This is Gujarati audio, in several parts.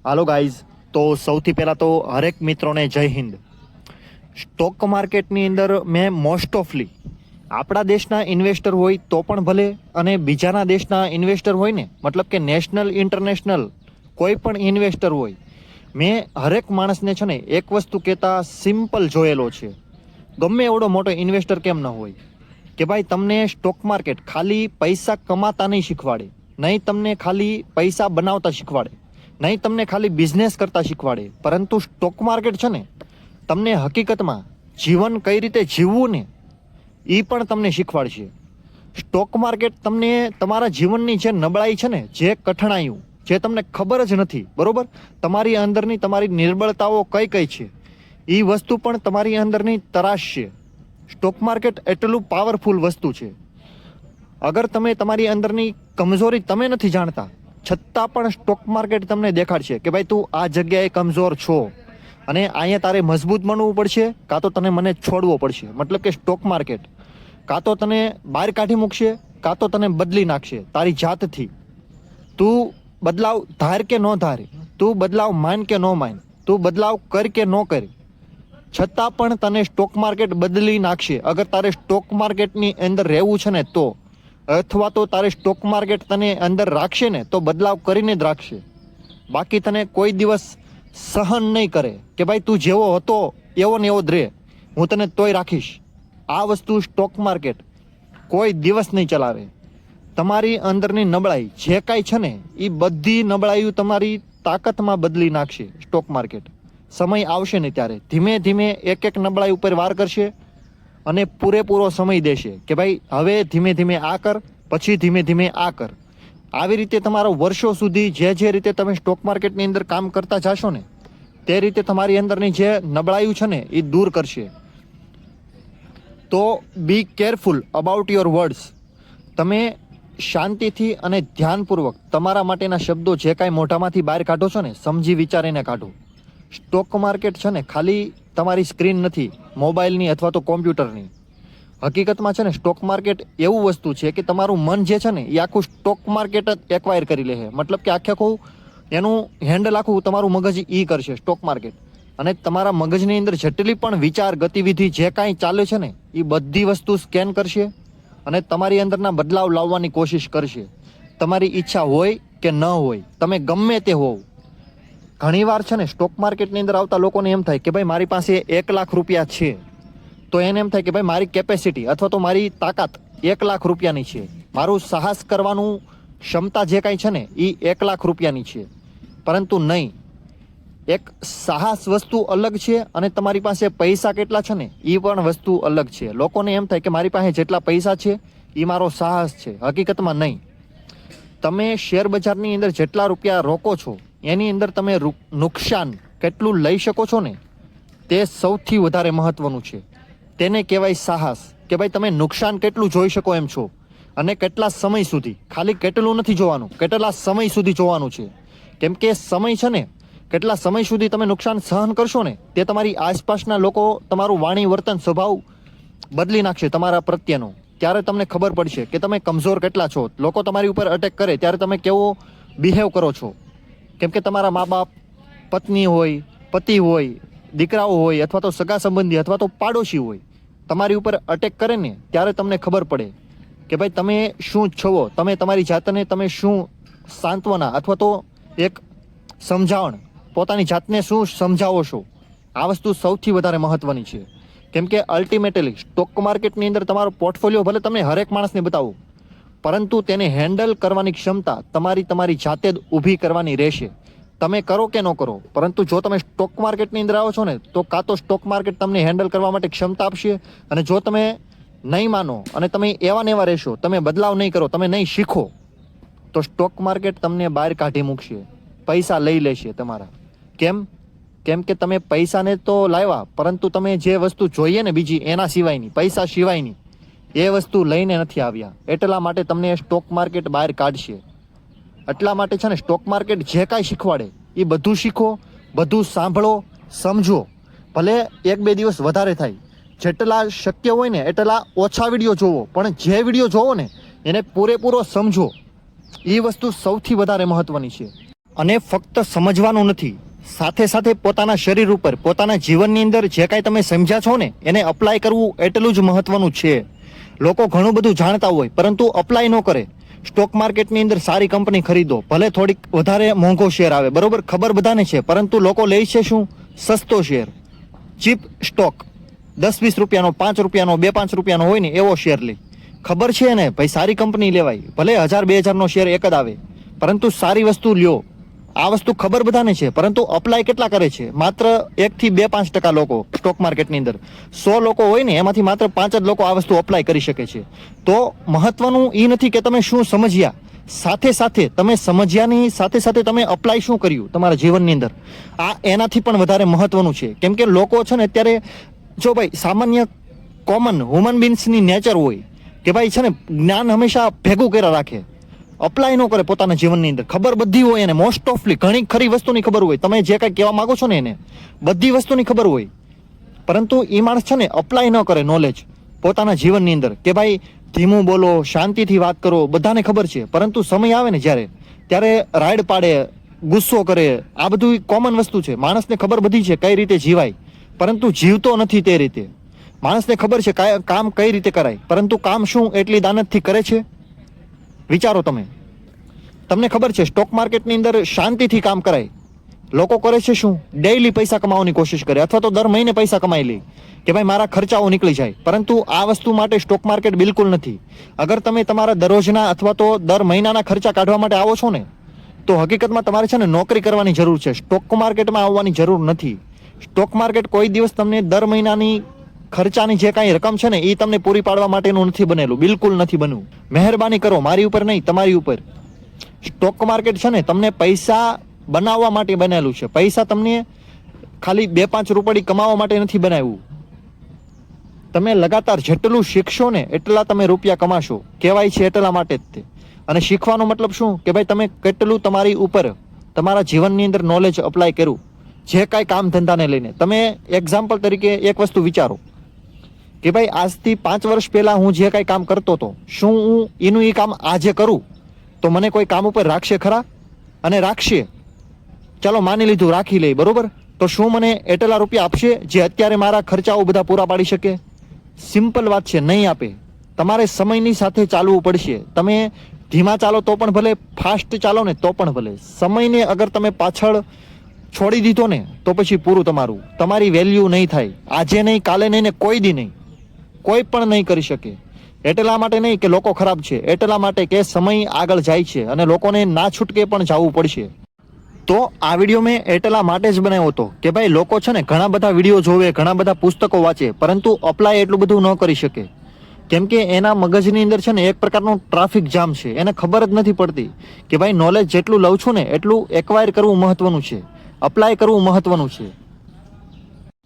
હાલો ગાઈઝ, તો સૌથી પહેલાં તો હરેક મિત્રોને જય હિન્દ. સ્ટોક માર્કેટની અંદર મેં મોસ્ટ ઓફલી આપણા દેશના ઇન્વેસ્ટર હોય તો પણ ભલે અને બીજાના દેશના ઇન્વેસ્ટર હોય ને, મતલબ કે નેશનલ ઇન્ટરનેશનલ કોઈ પણ ઇન્વેસ્ટર હોય, મેં હરેક માણસને છે ને એક વસ્તુ કહેતા સિમ્પલ જોયેલો છે. ગમે એવડો મોટો ઇન્વેસ્ટર કેમ ન હોય કે ભાઈ તમને સ્ટોક માર્કેટ ખાલી પૈસા કમાતા નહીં શીખવાડે, નહીં તમને ખાલી પૈસા બનાવતા શીખવાડે, નહીં તમને ખાલી બિઝનેસ કરતા શીખવાડે, પરંતુ સ્ટોક માર્કેટ છે ને તમને હકીકતમાં જીવન કઈ રીતે જીવવું ને એ પણ તમને શીખવાડશે. સ્ટોક માર્કેટ તમને તમારા જીવનની જે નબળાઈ છે ને, જે કઠણાઈઓ, જે તમને ખબર જ નથી, બરોબર, તમારી અંદરની તમારી નિર્બળતાઓ કઈ કઈ છે એ વસ્તુ પણ તમારી અંદરની તરાશ છે. સ્ટોક માર્કેટ એટલું પાવરફુલ વસ્તુ છે. અગર તમે તમારી અંદરની કમજોરી તમે નથી જાણતા, છતાં પણ સ્ટોક માર્કેટ તમને દેખાડશે કે ભાઈ તું આ જગ્યાએ કમજોર છો અને અહીંયા તારે મજબૂત બનવું પડશે, કાં તો તને મને છોડવો પડશે. મતલબ કે સ્ટોક માર્કેટ કાં તો તને બહાર કાઢી મૂકશે, કાં તો તને બદલી નાખશે તારી જાતથી. તું બદલાવ ધાર કે ન ધાર, તું બદલાવ માન કે ન માન, તું બદલાવ કર કે ન કર, છતાં પણ તને સ્ટોક માર્કેટ બદલી નાખશે. અગર તારે સ્ટોક માર્કેટની અંદર રહેવું છે ને તો, અથવા તો તારે સ્ટોક માર્કેટ તને અંદર રાખશે ને તો બદલાવ કરીને જ રાખશે. બાકી તને કોઈ દિવસ સહન નહીં કરે કે ભાઈ તું જેવો હતો એવો ને એવો જ રહે, હું તને તોય રાખીશ. આ વસ્તુ સ્ટોક માર્કેટ કોઈ દિવસ નહીં ચલાવે. તમારી અંદરની નબળાઈ જે કાંઈ છે ને એ બધી નબળાઈઓ તમારી તાકાતમાં બદલી નાખશે સ્ટોક માર્કેટ. સમય આવશે ને ત્યારે ધીમે ધીમે એક એક નબળાઈ ઉપર વાર કરશે અને પૂરેપૂરો સમય દેશે કે ભાઈ હવે ધીમે ધીમે આ કર, પછી ધીમે ધીમે આ કર. આવી રીતે તમારો વર્ષો સુધી જે રીતે તમે સ્ટોક માર્કેટની અંદર કામ કરતા જશો ને, તે રીતે તમારી અંદરની જે નબળાઈઓ છે ને એ દૂર કરશે. તો be careful about your words. તમે શાંતિથી અને ધ્યાનપૂર્વક તમારા માટેના શબ્દો જે કાંઈ મોઢામાંથી બહાર કાઢો છો ને, સમજી વિચારીને કાઢો. સ્ટોક માર્કેટ છે ને ખાલી તમારી સ્ક્રીન નથી, મોબાઈલની અથવા તો કોમ્પ્યુટરની. હકીકતમાં છે ને સ્ટોક માર્કેટ એવું વસ્તુ છે કે તમારું મન જે છે ને એ આખું સ્ટોક માર્કેટ જ એક્વાયર કરી લે છે. મતલબ કે આખું એનું હેન્ડલ આખું તમારું મગજ ઈ કરશે સ્ટોક માર્કેટ. અને તમારા મગજની અંદર જેટલી પણ વિચાર ગતિવિધિ જે કાંઈ ચાલે છે ને એ બધી વસ્તુ સ્કેન કરશે અને તમારી અંદરના બદલાવ લાવવાની કોશિશ કરશે. તમારી ઈચ્છા હોય કે ન હોય, તમે ગમે તે હોવ. ઘણીવાર છે ને સ્ટોક માર્કેટની અંદર આવતા લોકોને એમ થાય કે ભાઈ મારી પાસે 1 લાખ રૂપિયા છે, તો એને એમ થાય કે ભાઈ મારી કેપેસિટી અથવા તો મારી તાકાત 1 લાખ રૂપિયાની છે, મારું સાહસ કરવાનું ક્ષમતા જે કાંઈ છે ને એ 1 લાખ રૂપિયાની છે. પરંતુ નહીં, એક સાહસ વસ્તુ અલગ છે અને તમારી પાસે પૈસા કેટલા છે ને એ પણ વસ્તુ અલગ છે. લોકોને એમ થાય કે મારી પાસે જેટલા પૈસા છે એ મારો સાહસ છે. હકીકતમાં નહીં. તમે શેર બજારની અંદર જેટલા રૂપિયા રોકો છો એની અંદર તમે નુકસાન કેટલું લઈ શકો છો ને તે સૌથી વધારે મહત્વનું છે. તેને કહેવાય સાહસ, કે ભાઈ તમે નુકસાન કેટલું જોઈ શકો એમ છો અને કેટલા સમય સુધી. ખાલી કેટલું નથી જોવાનું, કેટલા સમય સુધી જોવાનું છે. કેમ કે સમય છે ને, કેટલા સમય સુધી તમે નુકસાન સહન કરશો ને તે તમારી આસપાસના લોકો તમારું વાણી વર્તન સ્વભાવ બદલી નાખશે તમારા પ્રત્યેનો. ત્યારે તમને ખબર પડશે કે તમે કમજોર કેટલા છો. લોકો તમારી ઉપર અટેક કરે ત્યારે તમે કેવો બિહેવ કરો છો. કેમ કે તમારા મા બાપ, પત્ની હોય, પતિ હોય, દીકરાઓ હોય, અથવા તો સગા સંબંધી અથવા તો પાડોશી હોય, તમારી ઉપર અટેક કરે ને ત્યારે તમને ખબર પડે કે ભાઈ તમે શું છો. તમે તમારી જાતને તમે શું સાંત્વના અથવા તો એક સમજાવણ, પોતાની જાતને શું સમજાવો છો. આ વસ્તુ સૌથી વધારે મહત્વની છે. કેમ કે અલ્ટિમેટલી સ્ટોક માર્કેટની અંદર તમારો પોર્ટફોલિયો ભલે તમને હરેક માણસને બતાવો, પરંતુ તેને હેન્ડલ કરવાની ક્ષમતા તમારી જાતે જ ઊભી કરવાની રહેશે. તમે કરો કે ન કરો, પરંતુ જો તમે સ્ટોક માર્કેટની અંદર આવો છો ને તો કાં તો સ્ટોક માર્કેટ તમને હેન્ડલ કરવા માટે ક્ષમતા આપશે, અને જો તમે નહીં માનો અને તમે એવા ને એવા રહેશો, તમે બદલાવ નહીં કરો, તમે નહીં શીખો, તો સ્ટોક માર્કેટ તમને બહાર કાઢી મૂકશે, પૈસા લઈ લેશે તમારા. કેમ કે તમે પૈસાને તો લાવ્યા, પરંતુ તમે જે વસ્તુ જોઈએ ને બીજી એના સિવાયની, પૈસા સિવાયની, એ વસ્તુ લઈને નથી આવ્યા. એટલા માટે તમને સ્ટોક માર્કેટ બહાર કાઢશે. એટલા માટે છે ને સ્ટોક માર્કેટ જે કાંઈ શીખવાડે એ બધું શીખો, બધું સાંભળો, સમજો. ભલે 1-2 દિવસ વધારે થાય, જેટલા શક્ય હોય ને એટલા ઓછા વિડીયો જોવો, પણ જે વિડીયો જોવો ને એને પૂરેપૂરો સમજો. એ વસ્તુ સૌથી વધારે મહત્વની છે. અને ફક્ત સમજવાનું નથી, સાથે સાથે પોતાના શરીર ઉપર, પોતાના જીવનની અંદર જે કાંઈ તમે સમજ્યા છો ને એને અપ્લાય કરવું એટલું જ મહત્વનું છે. લોકો ઘણું બધું જાણતા હોય પરંતુ અપ્લાય ન કરે. સ્ટોક માર્કેટની અંદર સારી કંપની ખરીદો, ભલે થોડીક વધારે મોંઘો શેર આવે, બરોબર, ખબર બધાને છે, પરંતુ લોકો લે છે શું? સસ્તો શેર, ચીપ સ્ટોક. 10-20 રૂપિયાનો, 5 રૂપિયાનો, 2-5 રૂપિયાનો હોય ને એવો શેર લે. ખબર છે ને ભાઈ સારી કંપની લેવાય, ભલે 1000-2000 નો શેર એક જ આવે, પરંતુ સારી વસ્તુ લ્યો. આ વસ્તુ ખબર બધાને છે, પરંતુ અપ્લાય કેટલા કરે છે? માત્ર 1-2-5% લોકો સ્ટોક માર્કેટની અંદર. 100 લોકો હોય ને એમાંથી માત્ર 5 જ લોકો આ વસ્તુ અપ્લાય કરી શકે છે. તો મહત્વનું એ નથી કે તમે શું સમજ્યા, સાથે સાથે તમે સમજ્યાની સાથે સાથે તમે અપ્લાય શું કર્યું તમારા જીવનની અંદર, આ એનાથી પણ વધારે મહત્વનું છે. કેમ કે લોકો છે ને અત્યારે, જો ભાઈ સામાન્ય કોમન હ્યુમન બીન્સની નેચર હોય કે ભાઈ છે ને જ્ઞાન હંમેશા ભેગું કર્યા રાખે, અપ્લાય ન કરે પોતાના જીવનની અંદર. ખબર બધી હોય એને, મોસ્ટ ઓફલી ઘણી ખરી વસ્તુની ખબર હોય, તમે જે કાંઈ કહેવા માંગો છો ને એને બધી વસ્તુની ખબર હોય, પરંતુ એ માણસ છે ને અપ્લાય ન કરે નોલેજ પોતાના જીવનની અંદર. કે ભાઈ ધીમું બોલો, શાંતિથી વાત કરો, બધાને ખબર છે, પરંતુ સમય આવે ને જ્યારે, ત્યારે રાઈડ પાડે, ગુસ્સો કરે. આ બધું કોમન વસ્તુ છે. માણસને ખબર બધી છે કઈ રીતે જીવાય, પરંતુ જીવતો નથી તે રીતે. માણસને ખબર છે કામ કઈ રીતે કરાય, પરંતુ કામ શું એટલી દાનતથી કરે છે? વિચારો તમે. તમને ખબર છે સ્ટોક માર્કેટની અંદર શાંતિથી કામ કરાય. લોકો કરે છે શું? ડેઈલી પૈસા કમાવાની કોશિશ કરે, અથવા તો દર મહિને પૈસા કમાઈ લે કે ભાઈ મારા ખર્ચાઓ નીકળી જાય. પરંતુ આ વસ્તુ માટે સ્ટોક માર્કેટ બિલકુલ નથી. અગર તમે તમારા દરરોજના અથવા તો દર મહિનાના ખર્ચા કાઢવા માટે આવો છો ને, તો હકીકતમાં તમારે છે ને નોકરી કરવાની જરૂર છે, સ્ટોક માર્કેટમાં આવવાની જરૂર નથી. સ્ટોક માર્કેટ કોઈ દિવસ તમને દર મહિનાની ખર્ચાની જે કાંઈ રકમ છે ને એ તમને પૂરી પાડવા માટેનું નથી બનેલું, બિલકુલ નથી બન્યું. મહેરબાની કરો, મારી ઉપર નહીં, તમારી ઉપર. સ્ટોક માર્કેટ છે ને તમને પૈસા બનાવવા માટે બનેલું છે. પૈસા તમને ખાલી 2-5 રૂપિયા કમાવા માટે નથી બનાવ્યું. તમે લગાતાર જેટલું શીખશો ને એટલા તમે રૂપિયા કમાશો, કહેવાય છે એટલા માટે જ તે. અને શીખવાનો મતલબ શું? કે ભાઈ તમે કેટલું તમારી ઉપર, તમારા જીવનની અંદર નોલેજ અપ્લાય કર્યું, જે કાંઈ કામ ધંધાને લઈને. તમે એક્ઝામ્પલ તરીકે એક વસ્તુ વિચારો કે ભાઈ આજથી 5 વર્ષ પહેલા હું જે કાંઈ કામ કરતો હતો, શું હું એનું એ કામ આજે કરું તો મને કોઈ કામ ઉપર રાખશે ખરા? અને રાખશે, ચાલો માની લીધું રાખી લે, બરોબર, તો શું મને એટલા રૂપિયા આપશે જે અત્યારે મારા ખર્ચાઓ બધા પૂરા પાડી શકે? સિમ્પલ વાત છે, નહીં આપે. તમારે સમયની સાથે ચાલવું પડશે. તમે ધીમા ચાલો તો પણ ભલે, ફાસ્ટ ચાલો ને તો પણ ભલે. સમયને અગર તમે પાછળ છોડી દીધો ને તો પછી પૂરું તમારું. તમારી વેલ્યુ નહીં થાય, આજે નહીં, કાલે નહીં ને કોઈ દી નહીં, કોઈ પણ નહીં કરી શકે. એટલા માટે નહીં કે લોકો ખરાબ છે, એટલા માટે કે સમય આગળ જાય છે અને લોકોને ના છૂટકે પણ જવું પડશે. તો આ વિડીયો મેં એટલા માટે જ બનાવ્યો હતો કે ભાઈ લોકો છે ને ઘણા બધા વિડીયો જોવે, ઘણા બધા પુસ્તકો વાંચે, પરંતુ અપ્લાય એટલું બધું ન કરી શકે. કેમ કે એના મગજની અંદર છે ને એક પ્રકારનું ટ્રાફિક જામ છે. એને ખબર જ નથી પડતી કે ભાઈ નોલેજ જેટલું લઉં છું ને એટલું એક્વાયર કરવું મહત્વનું છે, અપ્લાય કરવું મહત્વનું છે.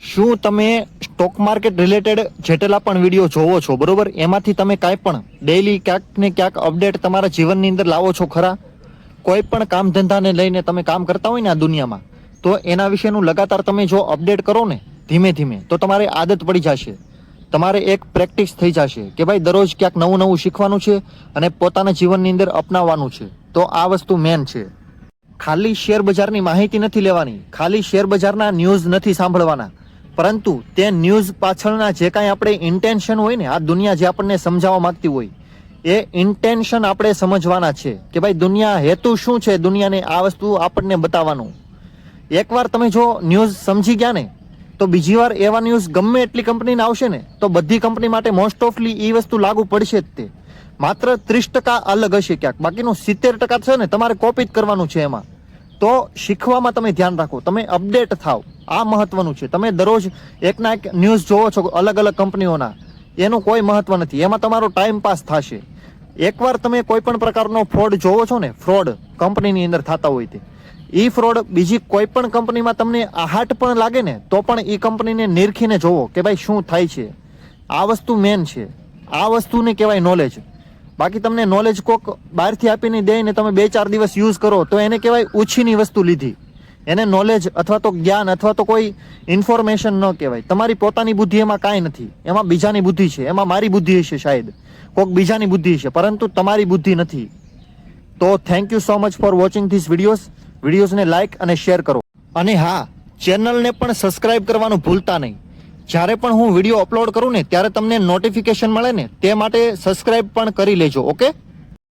શું તમે સ્ટોક માર્કેટ રિલેટેડ જેટલા પણ વિડીયો જોવો છો, બરોબર, એમાંથી તમે કાંઈ પણ ડેઈલી ક્યાંક ને ક્યાંક અપડેટ તમારા જીવનની અંદર લાવો છો ખરા? કોઈ પણ કામ ધંધાને લઈને તમે કામ કરતા હોય ને આ દુનિયામાં, તો એના વિશેનું લગાતાર તમે જો અપડેટ કરો ને ધીમે ધીમે, તો તમારે આદત પડી જશે, તમારે એક પ્રેક્ટિસ થઈ જશે કે ભાઈ દરરોજ ક્યાંક નવું નવું શીખવાનું છે અને પોતાના જીવનની અંદર અપનાવવાનું છે. તો આ વસ્તુ મેન છે. ખાલી શેર બજારની માહિતી નથી લેવાની, ખાલી શેર બજારના ન્યૂઝ નથી સાંભળવાના, પરંતુ તે ન્યૂઝ પાછળના જે કાંઈ આપણે ઇન્ટેન્શન હોય ને, આ દુનિયા જે આપણને સમજાવવા માંગતી હોય, એ ઇન્ટેન્શન આપણે સમજવાના છે કે ભાઈ દુનિયા હેતુ શું છે, દુનિયાને આ વસ્તુ આપણને બતાવવાનું. એકવાર તમે જો ન્યૂઝ સમજી ગયા ને, તો બીજી વાર એવા ન્યૂઝ ગમે એટલી કંપનીને આવશે ને, તો બધી કંપની માટે મોસ્ટ ઓફલી એ વસ્તુ લાગુ પડશે જ. તે માત્ર 30% અલગ હશે ક્યાંક, બાકીનું 70% છે ને તમારે કોપી જ કરવાનું છે એમાં. તો શીખવામાં તમે ધ્યાન રાખો, તમે અપડેટ થાવ, આ મહત્વનું છે. તમે દરરોજ એકના એક ન્યૂઝ જોવો છો અલગ અલગ કંપનીઓના, એનું કોઈ મહત્વ નથી, એમાં તમારો ટાઈમ પાસ થશે. એકવાર તમે કોઈ પણ પ્રકારનો ફ્રોડ જોવો છો ને, ફ્રોડ કંપનીની અંદર થતા હોય તે, એ ફ્રોડ બીજી કોઈ પણ કંપનીમાં તમને આહાટ પણ લાગે ને, તો પણ એ કંપનીને નિરખીને જોવો કે ભાઈ શું થાય છે. આ વસ્તુ મેન છે, આ વસ્તુને કહેવાય નોલેજ. બાકી તમને નોલેજ કોક બહારથી આપીને દે ને તમે 2-4 દિવસ યુઝ કરો તો એને કહેવાય ઓછીની વસ્તુ લીધી. એને નોલેજ અથવા તો જ્ઞાન અથવા તો કોઈ ઇન્ફોર્મેશન ન કહેવાય. તમારી પોતાની બુદ્ધિ એમાં કાંઈ નથી, એમાં બીજાની બુદ્ધિ છે, એમાં મારી બુદ્ધિ હશે, શાયદ કોઈક બીજાની બુદ્ધિ છે, પરંતુ તમારી બુદ્ધિ નથી. તો thank you so much for watching this videos. વિડીયોઝને લાઇક અને શેર કરો. અને હા, ચેનલને પણ સબસ્ક્રાઇબ કરવાનું ભૂલતા નહીં. જ્યારે પણ હું વિડીયો અપલોડ કરું ને ત્યારે તમને નોટિફિકેશન મળે ને તે માટે સબસ્ક્રાઇબ પણ કરી લેજો. ઓકે.